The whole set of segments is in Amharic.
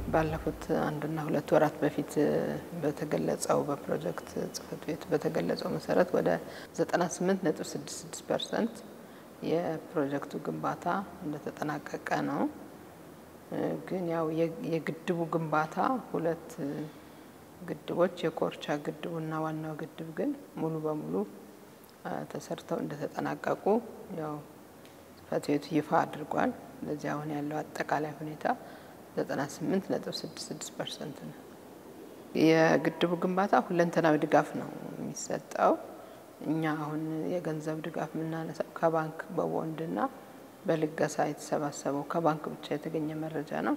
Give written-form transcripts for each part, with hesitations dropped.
ባለፉት አንድና ሁለት ወራት በፊት በተገለጸው በፕሮጀክት ጽፈት ቤት በተገለጸው መሰረት ወደ 98.66% የፕሮጀክቱ ግንባታ እንደተጠናቀቀ ነው። ግን ያው የግድቡ ግንባታ ሁለት ግድቦች የኮርቻ ግድቡና ዋናው ግድብ ግን ሙሉ በሙሉ ተሰርተው እንደተጠናቀቁ ያው ጽፈት ቤቱ ይፋ አድርጓል። ለዚህ አሁን ያለው አጠቃላይ ሁኔታ 98.66% ነው። የግድቡ ግንባታ ሁለንተናዊ ድጋፍ ነው የሚሰጠው። እኛ አሁን የገንዘብ ድጋፍ የምናነሳው ከባንክ በቦንድና በልገሳ የተሰባሰበው ከባንክ ብቻ የተገኘ መረጃ ነው።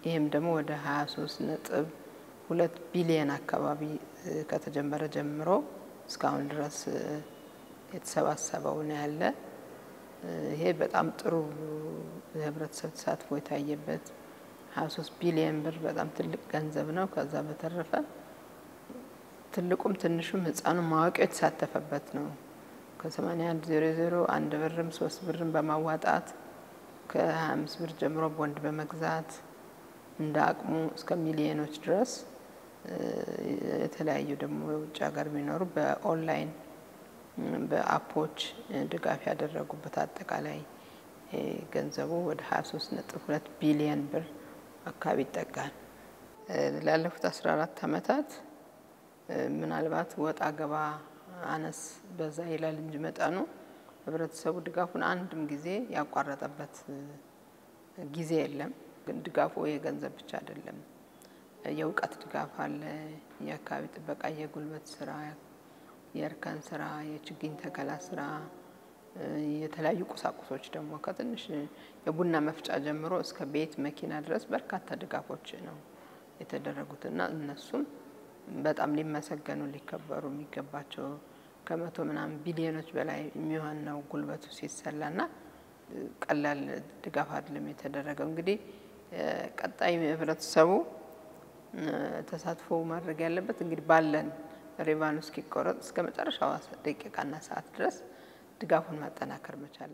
ይሄም ደግሞ ወደ 23.2 ቢሊዮን አካባቢ ከተጀመረ ጀምሮ እስካሁን ድረስ የተሰባሰበው ነው ያለ። ይሄ በጣም ጥሩ የህብረተሰብ ተሳትፎ የታየበት 23 ቢሊዮን ብር በጣም ትልቅ ገንዘብ ነው። ከዛ በተረፈ ትልቁም ትንሹም ህፃኑም ማዋቂው የተሳተፈበት ነው። ከ8100 1 ብርም 3 ብርም በማዋጣት ከ25 ብር ጀምሮ ቦንድ በመግዛት እንደ አቅሙ እስከ ሚሊዮኖች ድረስ የተለያዩ ደግሞ ውጭ ሀገር የሚኖሩ በኦንላይን በአፖች ድጋፍ ያደረጉበት አጠቃላይ ገንዘቡ ወደ 23.2 ቢሊዮን ብር አካባቢ ይጠጋል። ላለፉት 14 አመታት ምናልባት ወጣ ገባ አነስ በዛ ይላል እንጂ መጣኑ ህብረተሰቡ ድጋፉን አንድም ጊዜ ያቋረጠበት ጊዜ የለም። ግን ድጋፉ የገንዘብ ብቻ አይደለም። የእውቀት ድጋፍ አለ፣ የአካባቢ ጥበቃ፣ የጉልበት ስራ፣ የእርከን ስራ፣ የችግኝ ተከላ ስራ፣ የተለያዩ ቁሳቁሶች ደግሞ ከትንሽ የቡና መፍጫ ጀምሮ እስከ ቤት መኪና ድረስ በርካታ ድጋፎች ነው የተደረጉትና እነሱም በጣም ሊመሰገኑ ሊከበሩ የሚገባቸው ከመቶ ምናምን ቢሊዮኖች በላይ የሚሆን ነው ጉልበቱ ሲሰላና ቀላል ድጋፍ አይደለም የተደረገው። እንግዲህ ቀጣይ ህብረተሰቡ ተሳትፎ ማድረግ ያለበት እንግዲህ ባለን ሪቫኑ እስኪቆረጥ እስከ መጨረሻው ደቂቃና ሰዓት ድረስ ድጋፉን ማጠናከር መቻል